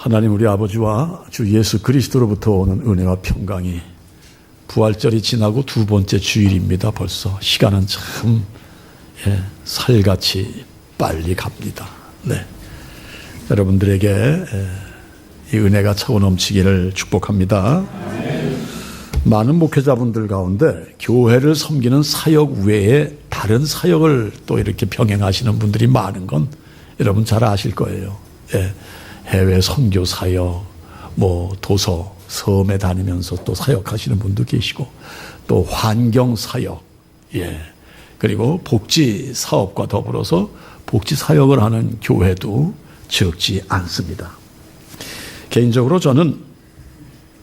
하나님 우리 아버지와 주 예수 그리스도로부터 오는 은혜와 평강이 부활절이 지나고 두 번째 주일입니다. 벌써 시간은 참 살같이 빨리 갑니다. 네, 여러분들에게 이 은혜가 차고 넘치기를 축복합니다. 많은 목회자분들 가운데 교회를 섬기는 사역 외에 다른 사역을 또 이렇게 병행하시는 분들이 많은 건 여러분 잘 아실 거예요. 해외 선교 사역, 도서, 섬에 다니면서 또 사역하시는 분도 계시고, 또 환경 사역, 그리고 복지 사업과 더불어서 복지 사역을 하는 교회도 적지 않습니다. 개인적으로 저는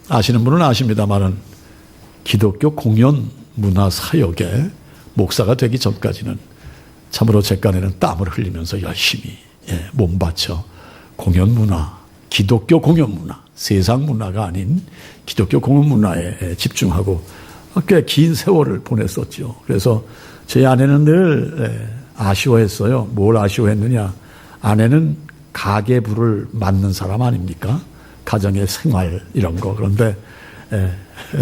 아시는 분은 아십니다만은 기독교 공연 문화 사역의 목사가 되기 전까지는 참으로 제 깐에는 땀을 흘리면서 열심히 몸 바쳐 공연 문화, 기독교 공연 문화, 세상 문화가 아닌 기독교 공연 문화에 집중하고 꽤 긴 세월을 보냈었죠. 그래서 제 아내는 늘 아쉬워했어요. 뭘 아쉬워했느냐? 아내는 가계부를 맡는 사람 아닙니까? 가정의 생활 이런 거. 그런데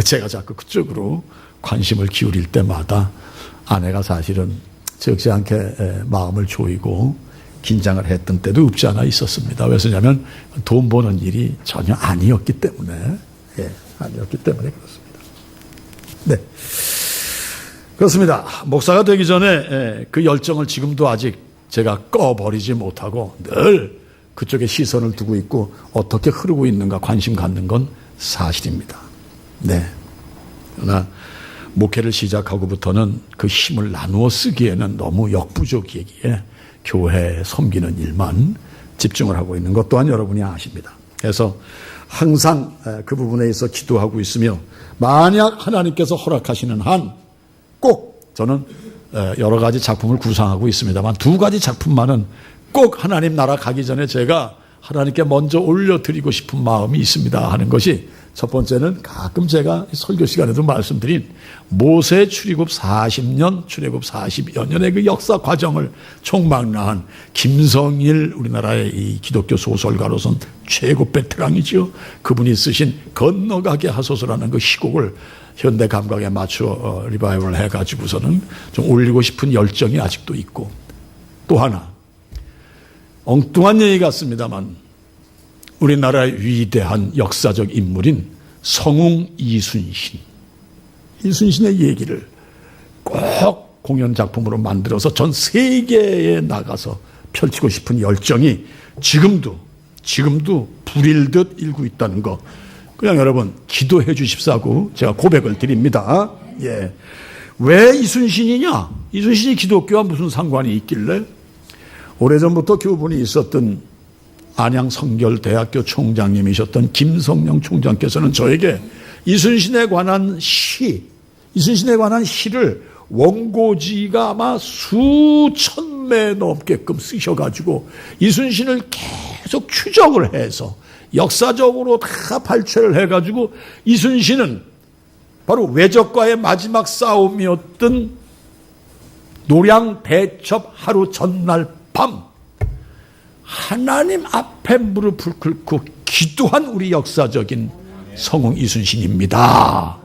제가 자꾸 그쪽으로 관심을 기울일 때마다 아내가 사실은 적지 않게 마음을 조이고 긴장을 했던 때도 없지 않아 있었습니다. 왜냐하면 돈 버는 일이 전혀 아니었기 때문에, 아니었기 때문에 그렇습니다. 네, 그렇습니다. 목사가 되기 전에 그 열정을 지금도 아직 제가 꺼버리지 못하고 늘 그쪽에 시선을 두고 있고 어떻게 흐르고 있는가 관심 갖는 건 사실입니다. 네, 그러나 목회를 시작하고부터는 그 힘을 나누어 쓰기에는 너무 역부족이기에 교회에 섬기는 일만 집중을 하고 있는 것 또한 여러분이 아십니다. 그래서 항상 그 부분에 있어 기도하고 있으며 만약 하나님께서 허락하시는 한 꼭 저는 여러 가지 작품을 구상하고 있습니다만 두 가지 작품만은 꼭 하나님 나라 가기 전에 제가 하나님께 먼저 올려드리고 싶은 마음이 있습니다 하는 것이 첫 번째는 가끔 제가 설교 시간에도 말씀드린 모세 출애굽 40년, 출애굽 40여 년의 그 역사 과정을 총망라한 김성일 우리나라의 이 기독교 소설가로선 최고 베테랑이지요. 그분이 쓰신 건너가게 하소서라는 그 시곡을 현대 감각에 맞춰 리바이벌 해가지고서는 좀 올리고 싶은 열정이 아직도 있고, 또 하나 엉뚱한 얘기 같습니다만 우리나라의 위대한 역사적 인물인 성웅 이순신의 얘기를 꼭 공연 작품으로 만들어서 전 세계에 나가서 펼치고 싶은 열정이 지금도 불일듯 일고 있다는 거 그냥 여러분 기도해 주십사고 제가 고백을 드립니다. 왜 이순신이냐? 이순신이 기독교와 무슨 상관이 있길래? 오래전부터 교분이 있었던 안양성결대학교 총장님이셨던 김성령 총장께서는 저에게 이순신에 관한 시를 원고지가 아마 수천 매 넘게끔 쓰셔가지고 이순신을 계속 추적을 해서 역사적으로 다 발췌를 해가지고 이순신은 바로 외적과의 마지막 싸움이었던 노량 대첩 하루 전날 밤 하나님 앞에 무릎을 꿇고 기도한 우리 역사적인 성웅 이순신입니다.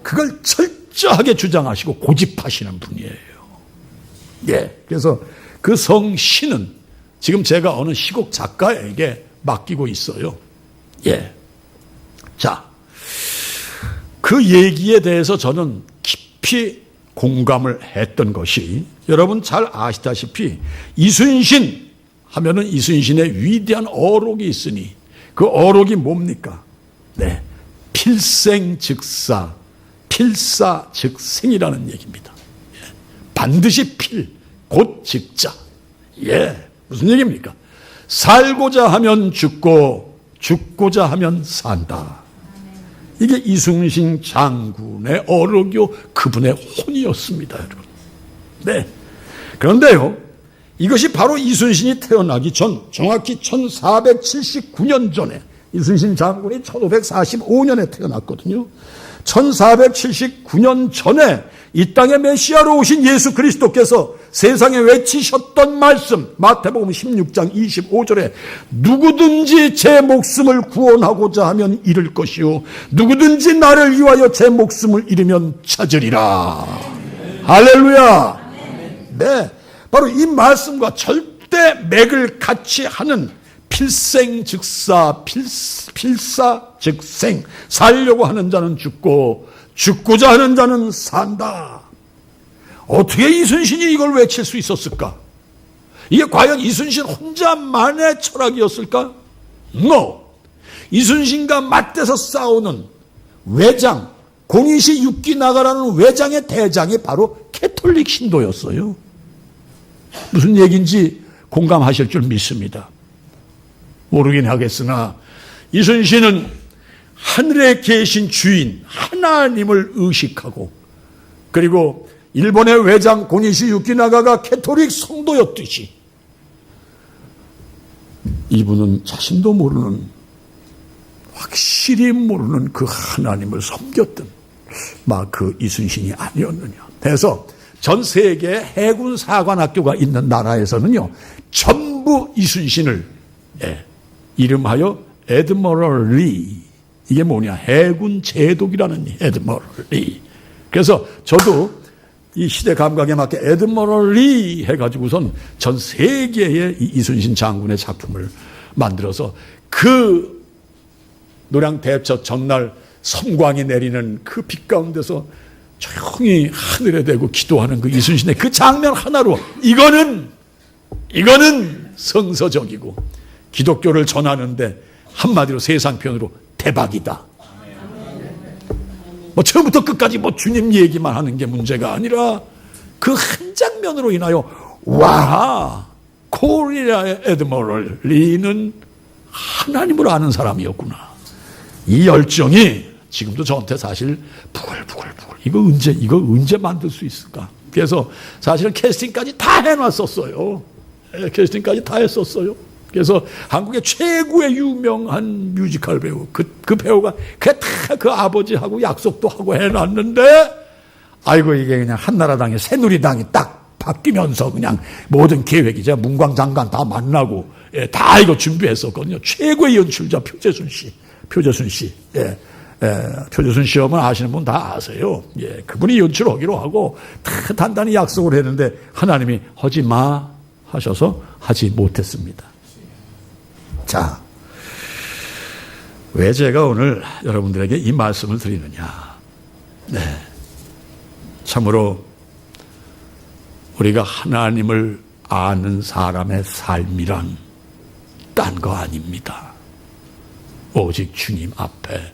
그걸 철저하게 주장하시고 고집하시는 분이에요. 그래서 그 성신은 지금 제가 어느 시곡 작가에게 맡기고 있어요. 자, 그 얘기에 대해서 저는 깊이 공감을 했던 것이 여러분 잘 아시다시피 이순신 하면은 이순신의 위대한 어록이 있으니 그 어록이 뭡니까? 필생즉사, 필사즉생이라는 얘기입니다. 반드시 곧 즉자. 무슨 얘기입니까? 살고자 하면 죽고 죽고자 하면 산다. 이게 이순신 장군의 어록이요 그분의 혼이었습니다, 여러분. 그런데요, 이것이 바로 이순신이 태어나기 전, 정확히 1479년 전에, 이순신 장군이 1545년에 태어났거든요. 1479년 전에 이 땅에 메시아로 오신 예수 그리스도께서 세상에 외치셨던 말씀, 마태복음 16장 25절에 누구든지 제 목숨을 구원하고자 하면 잃을 것이요 누구든지 나를 위하여 제 목숨을 잃으면 찾으리라. 할렐루야. 네, 바로 이 말씀과 절대 맥을 같이 하는 필생즉사, 필사즉생. 살려고 하는 자는 죽고 죽고자 하는 자는 산다. 어떻게 이순신이 이걸 외칠 수 있었을까? 이게 과연 이순신 혼자만의 철학이었을까? No. 이순신과 맞대서 싸우는 외장, 공이시 육기 나가라는 외장의 대장이 바로 캐톨릭 신도였어요. 무슨 얘기인지 공감하실 줄 믿습니다. 모르긴 하겠으나 이순신은 하늘에 계신 주인 하나님을 의식하고, 그리고 일본의 외장 고니시 유키나가가 캐톨릭 성도였듯이 이분은 자신도 모르는, 확실히 모르는 그 하나님을 섬겼던 막 그 이순신이 아니었느냐. 그래서 전 세계 해군 사관학교가 있는 나라에서는요, 전부 이순신을 이름하여 에드머럴 리, 이게 뭐냐, 해군 제독이라는 에드머럴 리. 그래서 저도 이 시대 감각에 맞게 에드머럴 리 해가지고선 전 세계의 이순신 장군의 작품을 만들어서 그 노량 대첩 전날 섬광이 내리는 그 빛 가운데서 조용히 하늘에 대고 기도하는 그 이순신의 그 장면 하나로 이거는 성서적이고 기독교를 전하는데 한마디로 세상 표현으로 대박이다. 뭐 처음부터 끝까지 뭐 주님 얘기만 하는 게 문제가 아니라 그 한 장면으로 인하여 와, 코리아의 에드머럴 리는 하나님을 아는 사람이었구나. 이 열정이 지금도 저한테 사실 부글부글 이거 언제 만들 수 있을까? 그래서 사실은 캐스팅까지 다 해놨었어요. 캐스팅까지 다 했었어요. 그래서 한국의 최고의 유명한 뮤지컬 배우, 그 배우가 그 아버지하고 약속도 하고 해놨는데, 아이고, 이게 그냥 한나라당의 새누리당이 딱 바뀌면서 그냥 모든 계획이, 제가 문광 장관 다 만나고, 다 이거 준비했었거든요. 최고의 연출자 표재순 씨. 표재순 시험을 아시는 분 다 아세요. 그분이 연출하기로 하고 다 단단히 약속을 했는데 하나님이 하지 마 하셔서 하지 못했습니다. 자, 왜 제가 오늘 여러분들에게 이 말씀을 드리느냐. 참으로 우리가 하나님을 아는 사람의 삶이란 딴 거 아닙니다. 오직 주님 앞에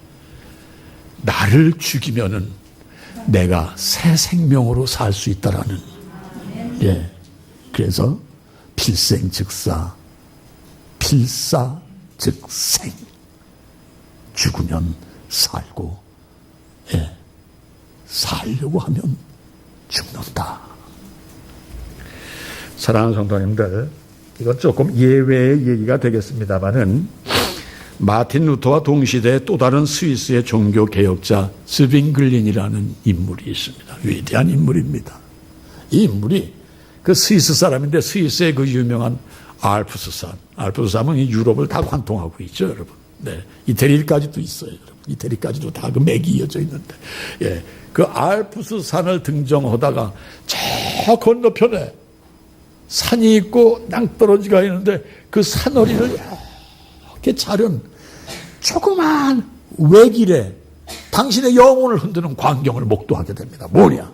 나를 죽이면은 내가 새 생명으로 살 수 있다라는. 그래서 필생즉사, 필사즉생. 죽으면 살고, 살려고 하면 죽는다. 사랑하는 성도님들, 이건 조금 예외의 얘기가 되겠습니다만은 마틴 루터와 동시대의 또 다른 스위스의 종교 개혁자 스빙글린이라는 인물이 있습니다. 위대한 인물입니다. 이 인물이 그 스위스 사람인데 스위스의 그 유명한 알프스산. 알프스산은 이 유럽을 다 관통하고 있죠, 여러분. 이태리까지도 있어요, 여러분. 이태리까지도 다 그 맥이 이어져 있는데, 그 알프스산을 등정하다가 저 건너편에 산이 있고 낭떠러지가 있는데 그 산허리를 이렇게 자른 조그만 외길에 당신의 영혼을 흔드는 광경을 목도하게 됩니다. 뭐냐?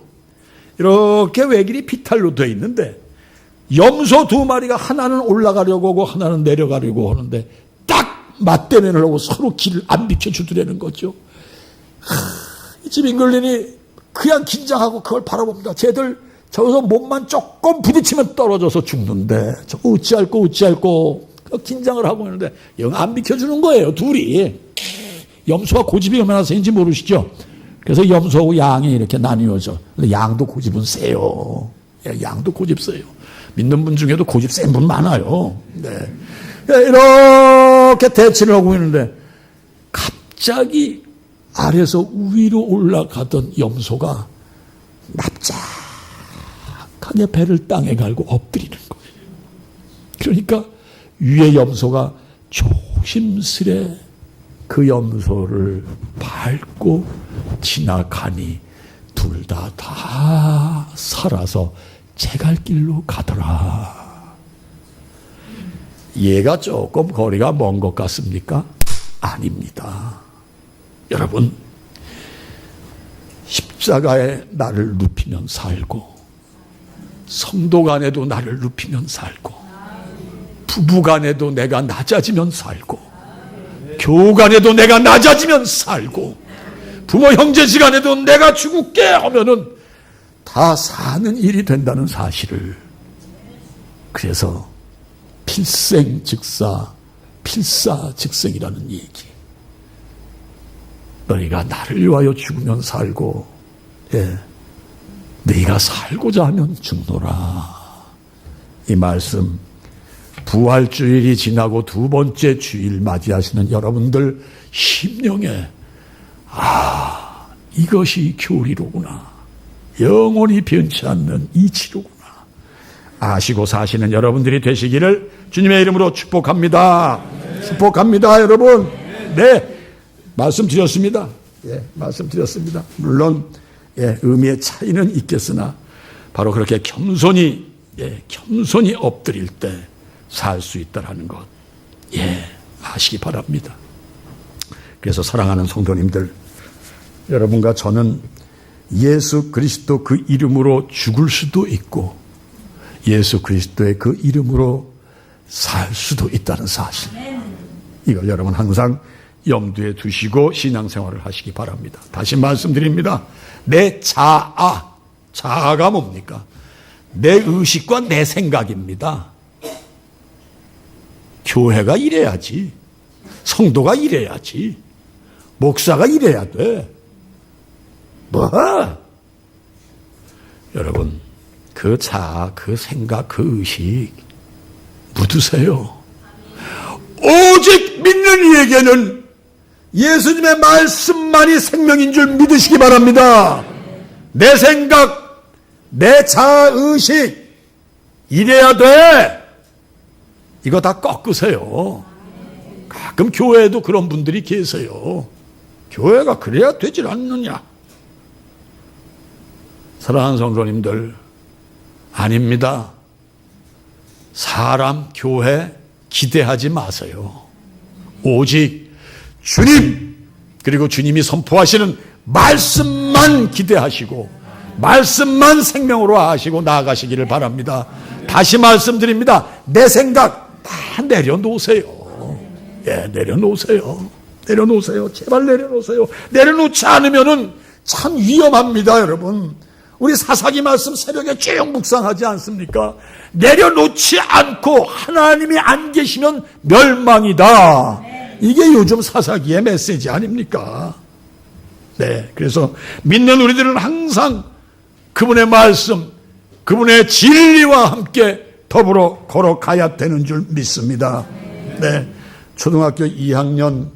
이렇게 외길이 비탈로 되어 있는데 염소 두 마리가 하나는 올라가려고 하고 하나는 내려가려고 하는데 딱 맞대면을 서로 길을 안 비켜주더라는 거죠. 이 스빙글린이 그냥 긴장하고 그걸 바라봅니다. 쟤들 저기서 몸만 조금 부딪히면 떨어져서 죽는데 저거 어찌할꼬 긴장을 하고 있는데 영 안 비켜주는 거예요, 둘이. 염소가 고집이 얼마나 센지 모르시죠? 그래서 염소하고 양이 이렇게 나뉘어져. 근데 양도 고집은 세요. 양도 고집 세요. 믿는 분 중에도 고집 센 분 많아요. 이렇게 대치를 하고 있는데 갑자기 아래서 위로 올라가던 염소가 납작하게 땅에 배를 땅에 갈고 엎드리는 거예요. 그러니까 위의 염소가 조심스레 그 염소를 밟고 지나가니 둘 다 살아서 제갈 길로 가더라. 얘가 조금 거리가 먼 것 같습니까? 아닙니다. 여러분, 십자가에 나를 눕히면 살고, 성도 간에도 나를 눕히면 살고, 부부 간에도 내가 낮아지면 살고, 교우 간에도 내가 낮아지면 살고, 부모 형제지간에도 내가 죽을게 하면은 다 사는 일이 된다는 사실을. 그래서 필생즉사, 필사즉생이라는 얘기. 너희가 나를 위하여 죽으면 살고, 너희가 살고자 하면 죽노라. 이 말씀, 부활주일이 지나고 두 번째 주일 맞이하시는 여러분들 심령에 이것이 교리로구나, 영원히 변치 않는 이치로구나 아시고 사시는 여러분들이 되시기를 주님의 이름으로 축복합니다. 축복합니다, 여러분. 네, 말씀드렸습니다. 말씀드렸습니다. 물론 의미의 차이는 있겠으나 바로 그렇게 겸손히 엎드릴 때 살 수 있다라는 것, 아시기 바랍니다. 그래서 사랑하는 성도님들, 여러분과 저는 예수 그리스도 그 이름으로 죽을 수도 있고 예수 그리스도의 그 이름으로 살 수도 있다는 사실, 이걸 여러분 항상 염두에 두시고 신앙생활을 하시기 바랍니다. 다시 말씀드립니다. 내 자아가 뭡니까? 내 의식과 내 생각입니다. 교회가 이래야지, 성도가 이래야지, 목사가 이래야 돼. 여러분, 그 자아, 그 생각, 그 의식 묻으세요. 오직 믿는 이에게는 예수님의 말씀만이 생명인 줄 믿으시기 바랍니다. 내 생각, 내 자아의식 이래야 돼. 이거 다 꺾으세요. 가끔 교회에도 그런 분들이 계세요. 교회가 그래야 되질 않느냐. 사랑하는 성도님들, 아닙니다. 사람, 교회 기대하지 마세요. 오직 주님, 그리고 주님이 선포하시는 말씀만 기대하시고 말씀만 생명으로 하시고 나아가시기를 바랍니다. 다시 말씀드립니다. 내 생각 다 내려놓으세요. 내려놓으세요. 내려놓으세요. 제발 내려놓으세요. 내려놓지 않으면은 참 위험합니다, 여러분. 우리 사사기 말씀 새벽에 쭉 묵상하지 않습니까? 내려놓지 않고 하나님이 안 계시면 멸망이다. 이게 요즘 사사기의 메시지 아닙니까? 그래서 믿는 우리들은 항상 그분의 말씀, 그분의 진리와 함께 더불어 걸어가야 되는 줄 믿습니다. 초등학교 2학년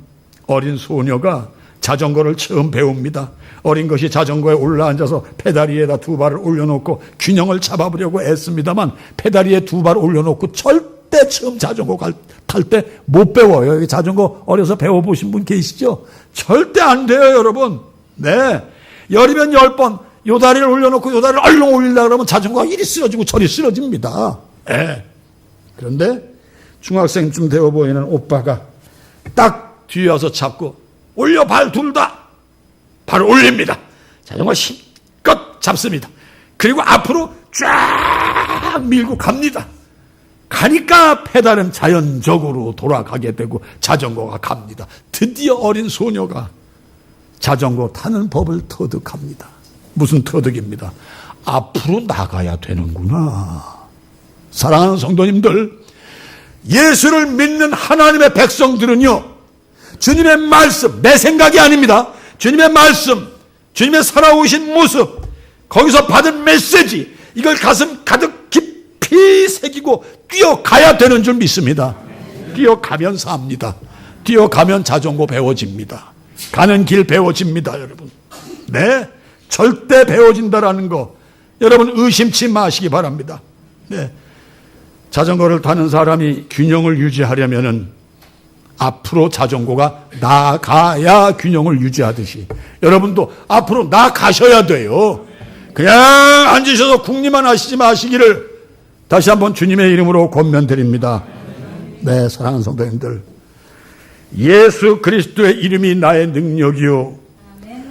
어린 소녀가 자전거를 처음 배웁니다. 어린 것이 자전거에 올라앉아서 페다리에다 두 발을 올려놓고 균형을 잡아보려고 애씁니다만 페다리에 두 발을 올려놓고 절대 처음 자전거 탈 때 못 배워요. 자전거 어려서 배워보신 분 계시죠? 절대 안 돼요, 여러분. 열이면 10번 요 다리를 올려놓고 요 다리를 얼른 올리려고 그러면 자전거가 이리 쓰러지고 저리 쓰러집니다. 그런데 중학생쯤 되어 보이는 오빠가 딱 뒤에 와서 잡고 올려, 발 둘 다. 발을 올립니다. 자전거 힘껏 잡습니다. 그리고 앞으로 쫙 밀고 갑니다. 가니까 페달은 자연적으로 돌아가게 되고 자전거가 갑니다. 드디어 어린 소녀가 자전거 타는 법을 터득합니다. 무슨 터득입니다. 앞으로 나가야 되는구나. 사랑하는 성도님들, 예수를 믿는 하나님의 백성들은요, 주님의 말씀, 내 생각이 아닙니다. 주님의 말씀, 주님의 살아오신 모습, 거기서 받은 메시지, 이걸 가슴 가득 깊이 새기고 뛰어가야 되는 줄 믿습니다. 뛰어가면 삽니다. 뛰어가면 자전거 배워집니다. 가는 길 배워집니다, 여러분. 절대 배워진다라는 거 여러분 의심치 마시기 바랍니다. 네. 자전거를 타는 사람이 균형을 유지하려면은 앞으로 자전거가 나가야 균형을 유지하듯이 여러분도 앞으로 나가셔야 돼요. 그냥 앉으셔서 궁리만 하시지 마시기를 다시 한번 주님의 이름으로 권면드립니다. 네, 사랑하는 성도님들, 예수 그리스도의 이름이 나의 능력이요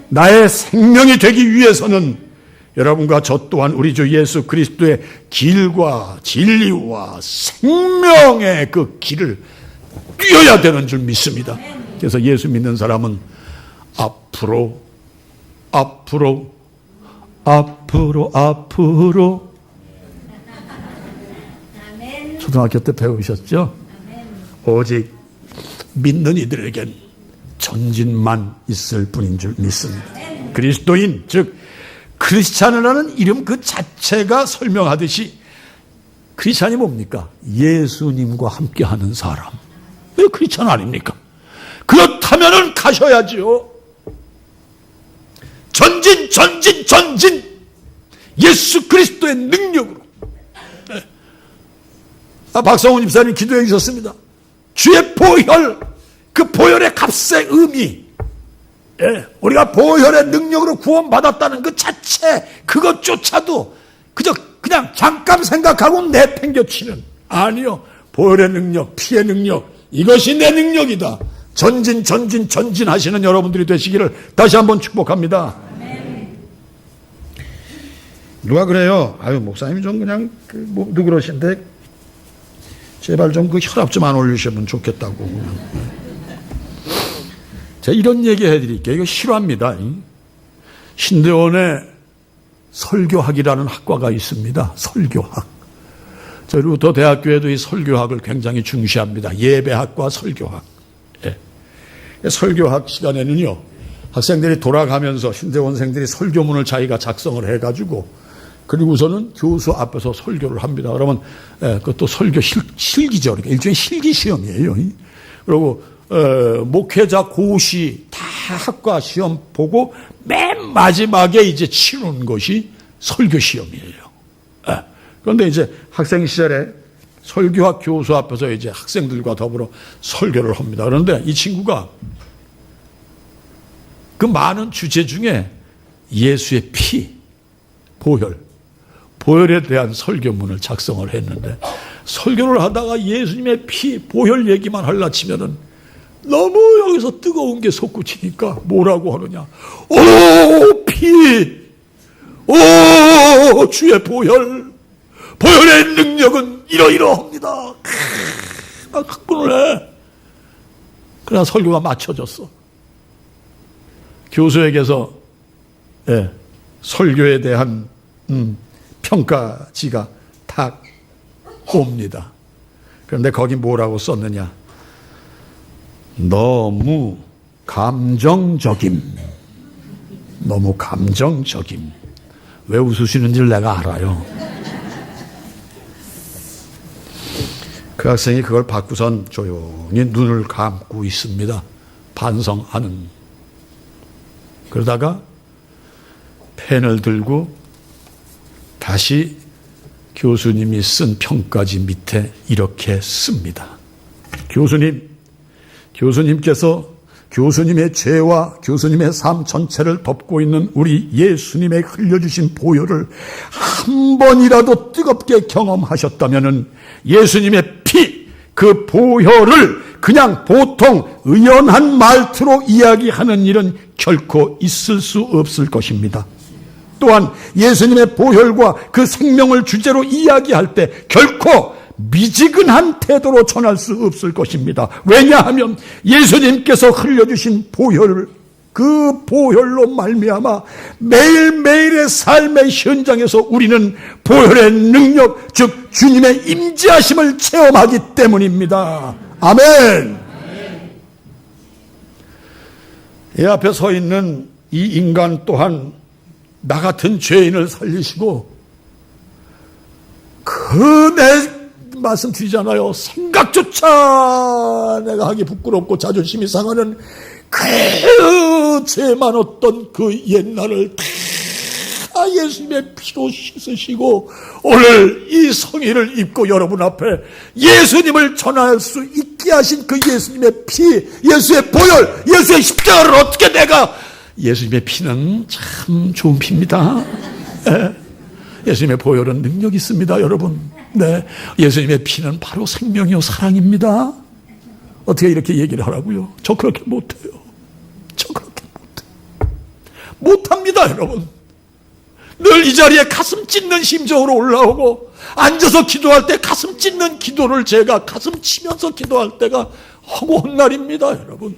나의 생명이 되기 위해서는 여러분과 저 또한 우리 주 예수 그리스도의 길과 진리와 생명의 그 길을 뛰어야 되는 줄 믿습니다. 그래서 예수 믿는 사람은 앞으로 초등학교 때 배우셨죠? 오직 믿는 이들에겐 전진만 있을 뿐인 줄 믿습니다. 그리스도인, 즉 크리스찬이라는 이름 그 자체가 설명하듯이 크리스찬이 뭡니까? 예수님과 함께하는 사람. 왜 크리스찬 아닙니까? 그렇다면은 가셔야죠. 전진 예수 그리스도의 능력으로. 네. 박성훈 집사님 기도해 주셨습니다. 주의 보혈, 그 보혈의 값의 의미, 예, 우리가 보혈의 능력으로 구원받았다는 그 자체, 그것조차도 그냥 잠깐 생각하고 내팽겨치는, 아니요, 보혈의 능력, 피의 능력, 이것이 내 능력이다. 전진 하시는 여러분들이 되시기를 다시 한번 축복합니다. 누가 그래요? 아유, 목사님이 좀 그냥 누구 그러신데 제발 좀 그 혈압 좀 안 올리시면 좋겠다고. 제가 이런 얘기 해드릴게요. 이거 실화입니다. 신대원에 설교학이라는 학과가 있습니다. 설교학. 저희 루터 대학교에도 이 설교학을 굉장히 중시합니다. 예배학과 설교학. 예. 설교학 시간에는요, 학생들이 돌아가면서 신대원생들이 설교문을 자기가 작성을 해가지고 그리고서는 교수 앞에서 설교를 합니다. 그러면 그것도 설교 실기죠. 그러니까 일종의 실기 시험이에요. 그리고 목회자 고시 다 학과 시험 보고 맨 마지막에 이제 치르는 것이 설교 시험이에요. 그런데 이제 학생 시절에 설교학 교수 앞에서 이제 학생들과 더불어 설교를 합니다. 그런데 이 친구가 그 많은 주제 중에 예수의 피, 보혈에 대한 설교문을 작성을 했는데, 설교를 하다가 예수님의 피, 보혈 얘기만 하려 치면은 너무 여기서 뜨거운 게 솟구치니까 뭐라고 하느냐. 오, 피! 오, 주의 보혈의 능력은 이러이러합니다. 막 흥분을 해. 그러나 설교가 맞춰졌어. 교수에게서 설교에 대한 평가지가 탁 옵니다. 그런데 거기 뭐라고 썼느냐. 너무 감정적임. 왜 웃으시는지를 내가 알아요. 그 학생이 그걸 받고선 조용히 눈을 감고 있습니다. 반성하는. 그러다가 펜을 들고 다시 교수님이 쓴 평가지 밑에 이렇게 씁니다. 교수님께서 교수님의 죄와 교수님의 삶 전체를 덮고 있는 우리 예수님의 흘려주신 보혈을 한 번이라도 뜨겁게 경험하셨다면은 예수님의 피, 그 보혈을 그냥 보통 의연한 말투로 이야기하는 일은 결코 있을 수 없을 것입니다. 또한 예수님의 보혈과 그 생명을 주제로 이야기할 때 결코 미지근한 태도로 전할 수 없을 것입니다. 왜냐하면 예수님께서 흘려주신 보혈을, 그 보혈로 말미암아 매일매일의 삶의 현장에서 우리는 보혈의 능력, 즉 주님의 임재하심을 체험하기 때문입니다. 아멘. 이 앞에 서 있는 이 인간 또한 나 같은 죄인을 살리시고, 내 말씀드리잖아요. 생각조차 내가 하기 부끄럽고 자존심이 상하는 그 죄 많았던 그 옛날을 다 다 예수님의 피로 씻으시고 오늘 이 성의를 입고 여러분 앞에 예수님을 전할 수 있게 하신 그 예수님의 피, 예수의 보혈, 예수의 십자가를 어떻게 내가, 예수님의 피는 참 좋은 피입니다. 네. 예수님의 보혈은 능력이 있습니다, 여러분. 네. 예수님의 피는 바로 생명이요 사랑입니다. 어떻게 이렇게 얘기를 하라고요? 저 그렇게 못해요. 저 그렇게 못합니다, 여러분. 늘 이 자리에 가슴 찢는 심정으로 올라오고 앉아서 기도할 때 가슴 찢는 기도를 제가 가슴 치면서 기도할 때가 허구한 날입니다, 여러분.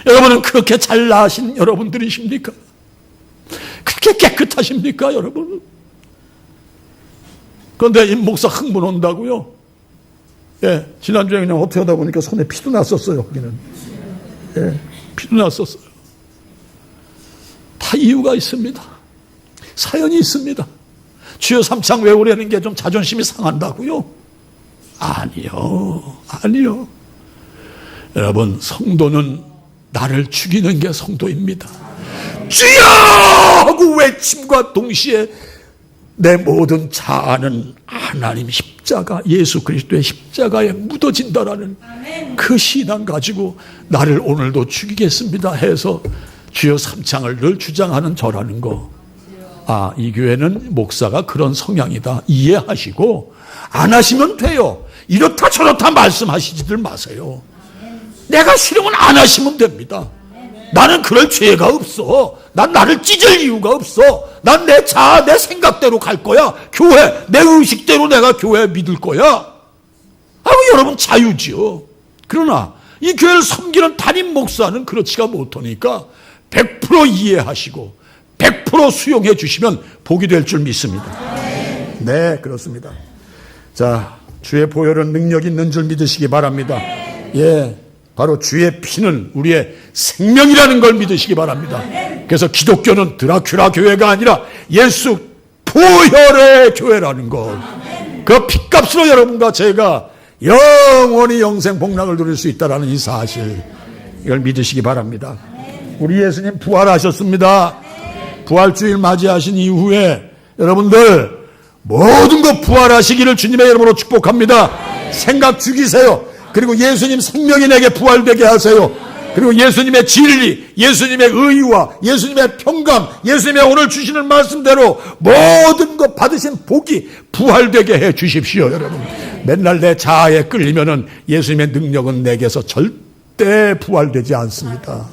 여러분은 그렇게 잘 나신 여러분들이십니까? 그렇게 깨끗하십니까, 여러분? 그런데 임 목사 흥분 온다고요? 예, 지난주에 그냥 어떻게 하다 보니까 손에 피도 났었어요, 거기는. 예, 피도 났었어요. 다 이유가 있습니다. 사연이 있습니다. 주여 삼창 외우려는 게 좀 자존심이 상한다고요? 아니요. 아니요. 여러분, 성도는 나를 죽이는 게 성도입니다. 주여! 하고 외침과 동시에 내 모든 자아는 하나님 십자가, 예수 그리스도의 십자가에 묻어진다라는 그 신앙 가지고 나를 오늘도 죽이겠습니다 해서 주여 삼창을 늘 주장하는 저라는 거. 아, 이 교회는 목사가 그런 성향이다 이해하시고 안 하시면 돼요. 이렇다 저렇다 말씀하시지들 마세요. 내가 싫으면 안 하시면 됩니다. 나는 그럴 죄가 없어. 난 나를 찢을 이유가 없어. 난 내 자아, 내 생각대로 갈 거야. 교회, 내 의식대로 내가 교회 믿을 거야. 아우, 여러분 자유지요. 그러나 이 교회를 섬기는 담임 목사는 그렇지가 못하니까 100% 이해하시고 100% 수용해 주시면 복이 될 줄 믿습니다. 네, 그렇습니다. 자, 주의 보혈은 능력 있는 줄 믿으시기 바랍니다. 예, 바로 주의 피는 우리의 생명이라는 걸 믿으시기 바랍니다. 그래서 기독교는 드라큘라 교회가 아니라 예수 보혈의 교회라는 것. 그 핏값으로 여러분과 제가 영원히 영생 복락을 누릴 수 있다는 이 사실, 이걸 믿으시기 바랍니다. 우리 예수님 부활하셨습니다. 부활주일 맞이하신 이후에 여러분들 모든 것 부활하시기를 주님의 이름으로 축복합니다. 생각 죽이세요. 그리고 예수님 생명이 내게 부활되게 하세요. 그리고 예수님의 진리, 예수님의 의와 예수님의 평강, 예수님의 오늘 주시는 말씀대로 모든 것 받으신 복이 부활되게 해 주십시오, 여러분. 맨날 내 자아에 끌리면은 예수님의 능력은 내게서 절대 부활되지 않습니다.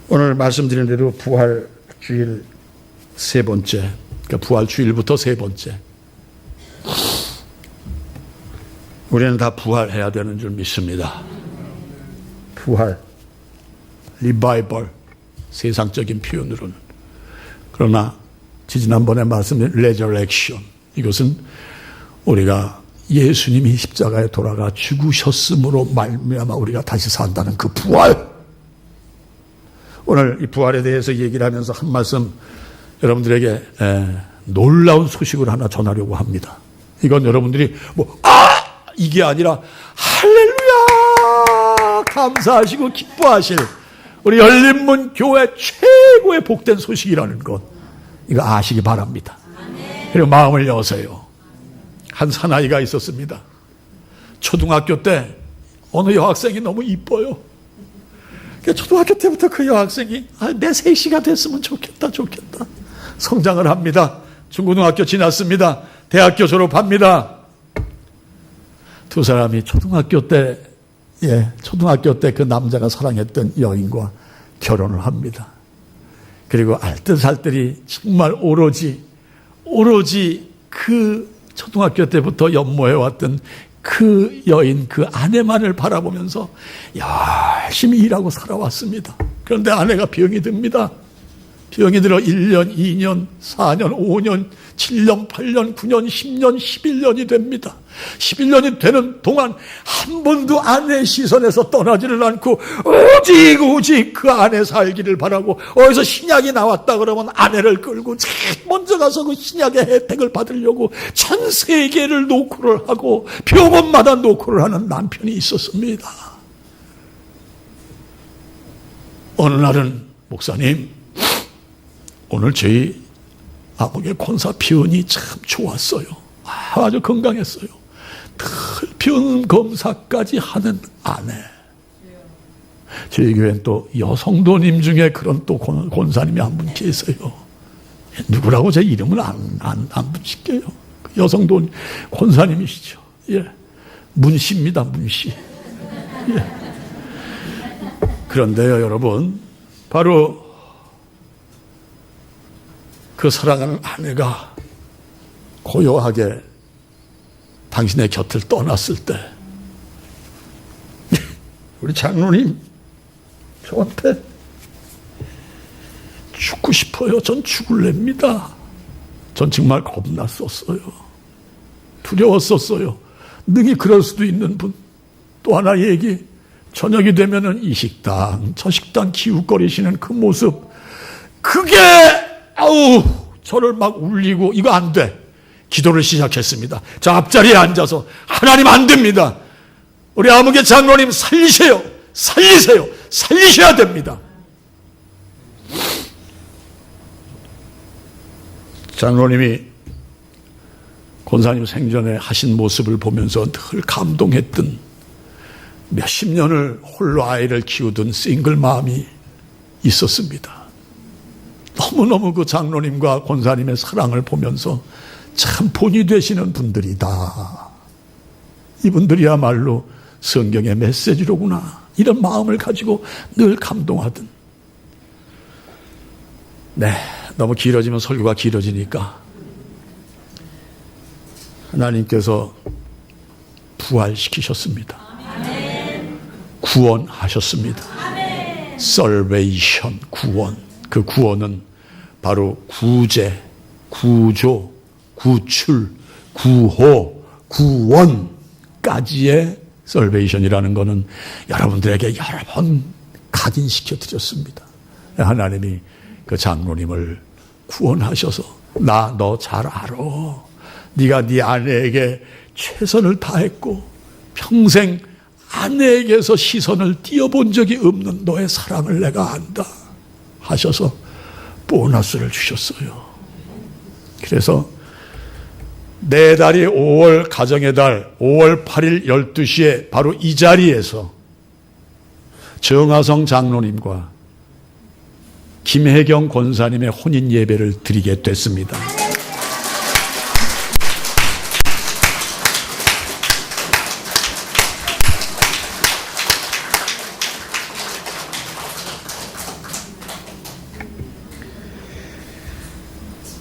오늘 말씀드린 대로 부활주일 세 번째, 그러니까 부활주일부터 세 번째. 우리는 다 부활해야 되는 줄 믿습니다. 부활, 리바이벌, 세상적인 표현으로는. 그러나 지난번에 말씀드린 레저렉션, 이것은 우리가 예수님이 십자가에 돌아가 죽으셨음으로 말미암아 우리가 다시 산다는 그 부활. 오늘 이 부활에 대해서 얘기를 하면서 한 말씀 여러분들에게 놀라운 소식을 하나 전하려고 합니다. 이건 여러분들이 이게 아니라 할렐루야 감사하시고 기뻐하실 우리 열린문 교회 최고의 복된 소식이라는 것, 이거 아시기 바랍니다. 그리고 마음을 여세요. 한 사나이가 있었습니다. 초등학교 때 어느 여학생이 너무 이뻐요. 초등학교 때부터 그 여학생이 내 셋이가 됐으면 좋겠다 성장을 합니다. 중고등학교 지났습니다. 대학교 졸업합니다. 두 사람이 초등학교 때 그 남자가 사랑했던 여인과 결혼을 합니다. 그리고 알뜰살뜰이 정말 오로지 그 초등학교 때부터 연모해왔던 그 여인, 그 아내만을 바라보면서 열심히 일하고 살아왔습니다. 그런데 아내가 병이 듭니다. 병이 들어 1년, 2년, 4년, 5년, 7년, 8년, 9년, 10년, 11년이 됩니다. 11년이 되는 동안 한 번도 아내의 시선에서 떠나지를 않고 오직 그 아내 살기를 바라고, 어디서 신약이 나왔다 그러면 아내를 끌고 제일 먼저 가서 그 신약의 혜택을 받으려고 전 세계를 노크를 하고 병원마다 노크를 하는 남편이 있었습니다. 어느 날은 목사님, 오늘 저희 아버지 권사 피언이 참 좋았어요. 아주 건강했어요. 늘 병 검사까지 하는 아내. 저희 교회는 또 여성도님 중에 그런 또 권사님이 한 분 계세요. 누구라고 제 이름을 안 붙일게요. 여성도 권사님이시죠. 예. 문씨입니다, 문씨. 예. 그런데요, 여러분, 바로 그 사랑하는 아내가 고요하게 당신의 곁을 떠났을 때, 우리 장로님, 저한테 죽고 싶어요. 전 죽을랍니다. 전 정말 겁났었어요. 두려웠었어요. 능히 그럴 수도 있는 분. 또 하나 얘기, 저녁이 되면은 이 식당, 저 식당 기웃거리시는 그 모습, 그게 저를 막 울리고 이거 안 돼. 기도를 시작했습니다. 저 앞자리에 앉아서 하나님 안 됩니다. 우리 아무개 장로님 살리세요. 살리세요. 살리셔야 됩니다. 장로님이 권사님 생전에 하신 모습을 보면서 늘 감동했던 몇십 년을 홀로 아이를 키우던 싱글 마음이 있었습니다. 너무너무 그 장로님과 권사님의 사랑을 보면서 참 본이 되시는 분들이다. 이분들이야말로 성경의 메시지로구나. 이런 마음을 가지고 늘 감동하던. 네, 너무 길어지면 설교가 길어지니까 하나님께서 부활시키셨습니다. 구원하셨습니다. Salvation, 구원. 그 구원은 바로 구제, 구조, 구출, 구호, 구원까지의 Salvation이라는 것은 여러분들에게 여러 번 각인시켜 드렸습니다. 하나님이 그 장로님을 구원하셔서 나 너 잘 알아. 네가 네 아내에게 최선을 다했고 평생 아내에게서 시선을 띄어본 적이 없는 너의 사랑을 내가 안다 하셔서 보너스를 주셨어요. 그래서 내 달이 5월 가정의 달 5월 8일 12시에 바로 이 자리에서 정하성 장로님과 김혜경 권사님의 혼인 예배를 드리게 됐습니다.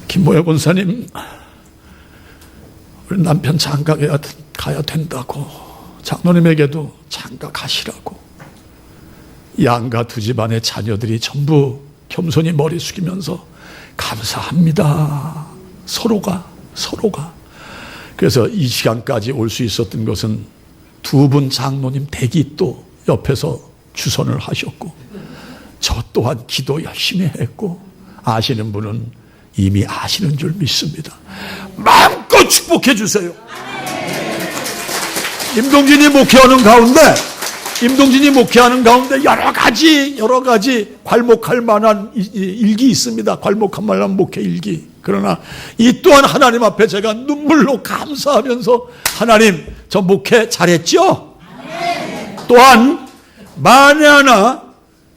김보혜 권사님, 우리 남편 장가 가야 된다고 장로님에게도 장가 가시라고 양가 두 집안의 자녀들이 전부 겸손히 머리 숙이면서 감사합니다. 서로가. 그래서 이 시간까지 올 수 있었던 것은 두 분 장로님 댁이 또 옆에서 주선을 하셨고 저 또한 기도 열심히 했고 아시는 분은 이미 아시는 줄 믿습니다. 마음껏 축복해 주세요. 임동진이 목회하는 가운데 여러 가지 괄목할 만한 일기 있습니다. 괄목할 만한 목회 일기. 그러나 이 또한 하나님 앞에 제가 눈물로 감사하면서 하나님 저 목회 잘했죠? 또한 만에 하나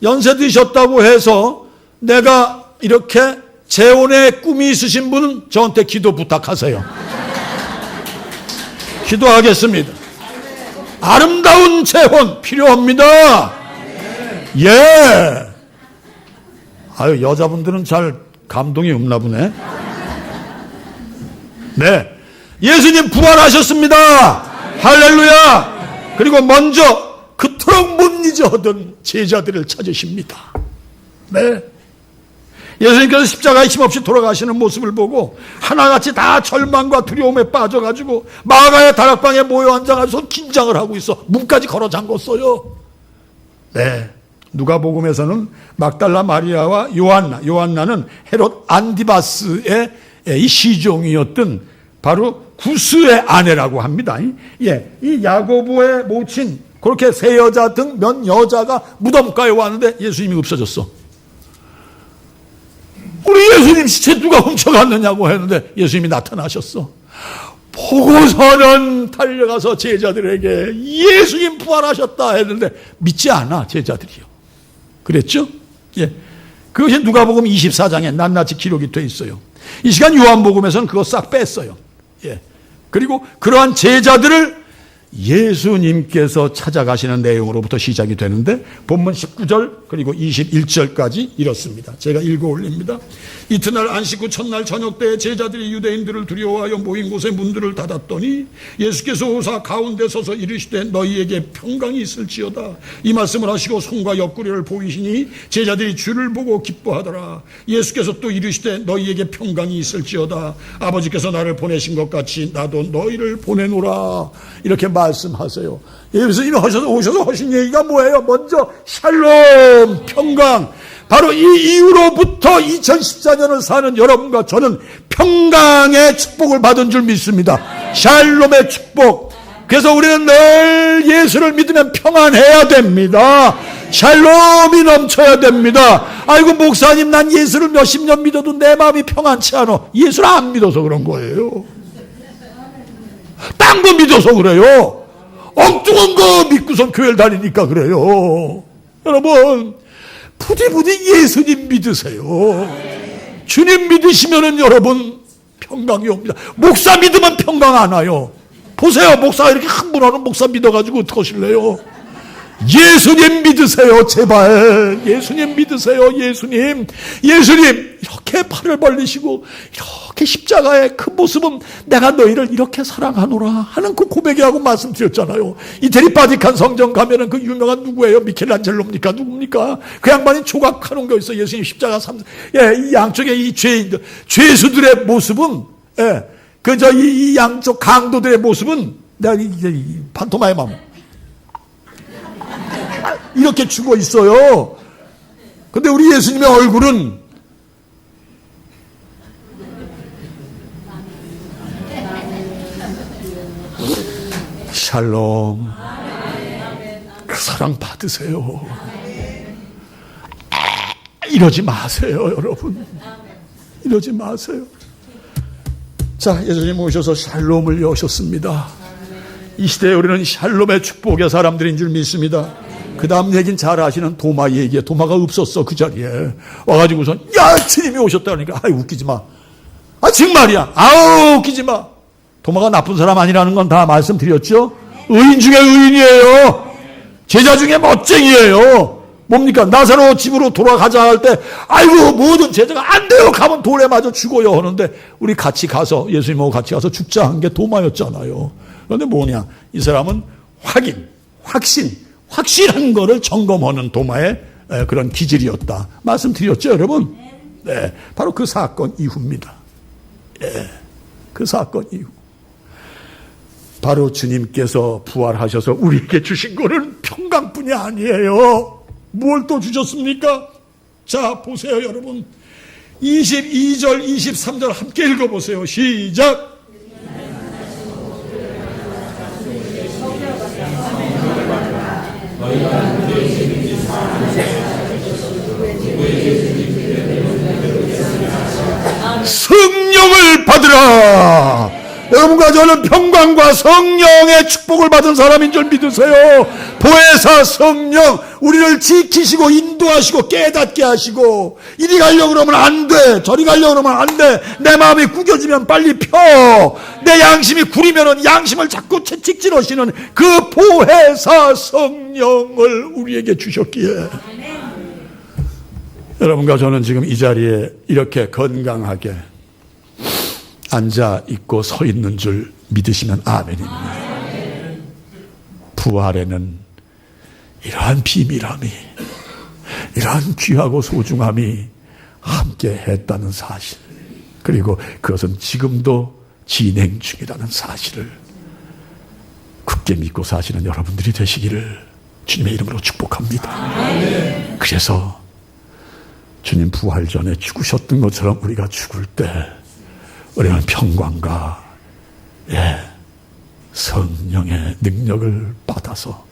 연세 드셨다고 해서 내가 이렇게 재혼의 꿈이 있으신 분은 저한테 기도 부탁하세요. 기도하겠습니다. 아름다운 재혼 필요합니다. 예. 아유, 여자분들은 잘 감동이 없나 보네. 네. 예수님 부활하셨습니다. 할렐루야. 그리고 먼저 그토록 못 잊어하던 제자들을 찾으십니다. 네. 예수님께서 십자가에 힘없이 돌아가시는 모습을 보고 하나같이 다 절망과 두려움에 빠져가지고 마가의 다락방에 모여 앉아가지고 긴장을 하고 있어. 문까지 걸어 잠궜어요. 네. 누가복음에서는 막달라 마리아와 요한나는 헤롯 안디바스의 이 시종이었던 바로 구스의 아내라고 합니다. 예, 이 야고보의 모친 그렇게 세 여자 등 몇 여자가 무덤가에 왔는데 예수님이 없어졌어. 우리 예수님 시체 누가 훔쳐갔느냐고 했는데 예수님이 나타나셨어. 보고서는 달려가서 제자들에게 예수님 부활하셨다 했는데 믿지 않아, 제자들이요. 그랬죠? 예. 그것이 누가복음 24장에 낱낱이 기록이 돼 있어요. 이 시간 요한복음에서는 그거 싹 뺐어요. 예. 그리고 그러한 제자들을 예수님께서 찾아가시는 내용으로부터 시작이 되는데 본문 19절 그리고 21절까지 이렇습니다. 제가 읽어 올립니다. 이튿날 안식 후 첫날 저녁 때에 제자들이 유대인들을 두려워하여 모인 곳에 문들을 닫았더니 예수께서 오사 가운데 서서 이르시되 너희에게 평강이 있을지어다. 이 말씀을 하시고 손과 옆구리를 보이시니 제자들이 주를 보고 기뻐하더라. 예수께서 또 이르시되 너희에게 평강이 있을지어다. 아버지께서 나를 보내신 것 같이 나도 너희를 보내노라. 이렇게 말씀하세요. 예수님이 오셔서 하신 얘기가 뭐예요? 먼저 샬롬, 평강. 바로 이 이후로부터 2014년을 사는 여러분과 저는 평강의 축복을 받은 줄 믿습니다. 샬롬의 축복. 그래서 우리는 늘 예수를 믿으면 평안해야 됩니다. 샬롬이 넘쳐야 됩니다. 아이고 목사님 난 예수를 몇십 년 믿어도 내 마음이 평안치 않아. 예수를 안 믿어서 그런 거예요. 딴 거 믿어서 그래요. 엉뚱한 거 믿고선 교회를 다니니까 그래요. 여러분 부디 예수님 믿으세요. 주님 믿으시면은 여러분 평강이 옵니다. 목사 믿으면 평강 안 와요. 보세요. 목사가 이렇게 흥분하는 목사 믿어가지고 어떡하실래요? 예수님 믿으세요. 제발 예수님 믿으세요. 예수님 이렇게 팔을 벌리시고 이렇게 십자가의 그 모습은 내가 너희를 이렇게 사랑하노라 하는 그 고백이라고 말씀드렸잖아요. 이태리 바티칸 성전 가면은 그 유명한 누구예요? 미켈란젤로입니까? 누굽니까? 그 양반이 조각하는 거 있어. 예수님 십자가 이 양쪽에 이 죄인들 죄수들의 모습은 이 양쪽 강도들의 모습은 내가 이 판토마이마 이렇게 죽어 있어요. 근데 우리 예수님의 얼굴은 샬롬. 그 사랑 받으세요. 이러지 마세요, 여러분. 이러지 마세요. 자, 예수님 오셔서 샬롬을 여셨습니다. 이 시대에 우리는 샬롬의 축복의 사람들인 줄 믿습니다. 그 다음 얘기는 잘 아시는 도마 얘기에 도마가 없었어. 그 자리에 와가지고선 야 주님이 오셨다니까 아이 웃기지 마. 아 정말이야. 아우 웃기지 마. 도마가 나쁜 사람 아니라는 건 다 말씀드렸죠. 의인 중에 의인이에요. 제자 중에 멋쟁이에요. 뭡니까? 나사로 집으로 돌아가자 할 때 아이고 모든 제자가 안 돼요. 가면 돌에 맞아 죽어요 하는데 우리 같이 가서 예수님하고 같이 가서 죽자 한 게 도마였잖아요. 그런데 뭐냐? 이 사람은 확실한 거를 점검하는 도마의 그런 기질이었다. 말씀드렸죠, 여러분? 네. 바로 그 사건 이후입니다. 예. 그 사건 이후. 바로 주님께서 부활하셔서 우리에게 주신 거는 평강뿐이 아니에요. 뭘 또 주셨습니까? 자, 보세요, 여러분. 22절, 23절 함께 읽어보세요. 시작! 성령을 받으라. 여러분과 저는 평강과 성령의 축복을 받은 사람인 줄 믿으세요. 보혜사 성령 우리를 지키시고 인도하시고 깨닫게 하시고 이리 가려고 그러면 안 돼. 저리 가려고 그러면 안 돼. 내 마음이 구겨지면 빨리 펴. 내 양심이 구리면 양심을 자꾸 채찍질하시는 그 보혜사 성령을 우리에게 주셨기에 여러분과 저는 지금 이 자리에 이렇게 건강하게 앉아 있고 서 있는 줄 믿으시면 아멘입니다. 부활에는 이러한 비밀함이, 이러한 귀하고 소중함이 함께 했다는 사실, 그리고 그것은 지금도 진행 중이라는 사실을 굳게 믿고 사시는 여러분들이 되시기를 주님의 이름으로 축복합니다. 그래서 주님 부활 전에 죽으셨던 것처럼 우리가 죽을 때 우리는 평강과 성령의 능력을 받아서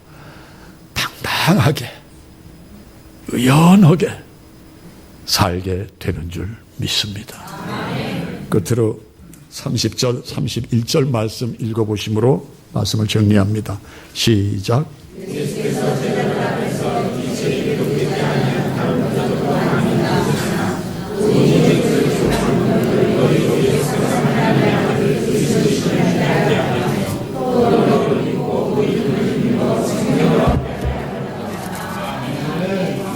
당당하게 의연하게 살게 되는 줄 믿습니다. 끝으로 30절, 31절 말씀 읽어보심으로 말씀을 정리합니다. 시작.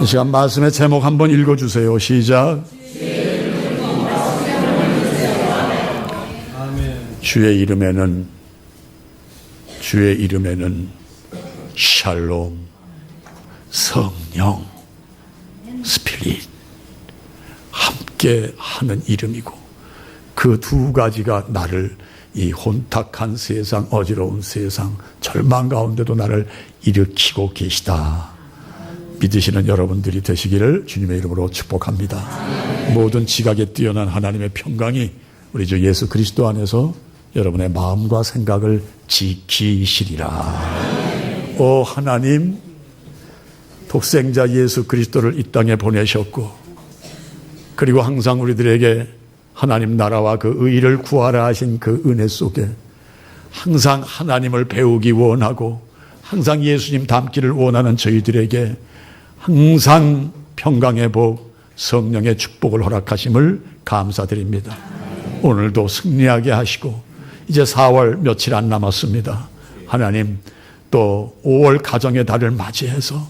이 시간 말씀의 제목 한번 읽어주세요. 시작. 주의 이름에는 샬롬, 성령, 스피릿 함께 하는 이름이고, 그 두 가지가 나를 이 혼탁한 세상, 어지러운 세상, 절망 가운데도 나를 일으키고 계시다 믿으시는 여러분들이 되시기를 주님의 이름으로 축복합니다. 모든 지각에 뛰어난 하나님의 평강이 우리 주 예수 그리스도 안에서 여러분의 마음과 생각을 지키시리라. 오 하나님, 독생자 예수 그리스도를 이 땅에 보내셨고, 그리고 항상 우리들에게 하나님 나라와 그 의를 구하라 하신 그 은혜 속에 항상 하나님을 배우기 원하고 항상 예수님 닮기를 원하는 저희들에게 항상 평강의 복, 성령의 축복을 허락하심을 감사드립니다. 오늘도 승리하게 하시고 이제 4월 며칠 안 남았습니다. 하나님, 또 5월 가정의 달을 맞이해서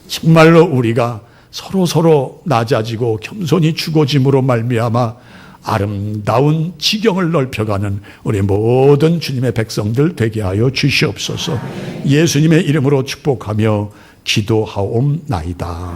정말로 우리가 서로 낮아지고 겸손히 죽어짐으로 말미암아 아름다운 지경을 넓혀가는 우리 모든 주님의 백성들 되게 하여 주시옵소서. 예수님의 이름으로 축복하며 기도하옵나이다.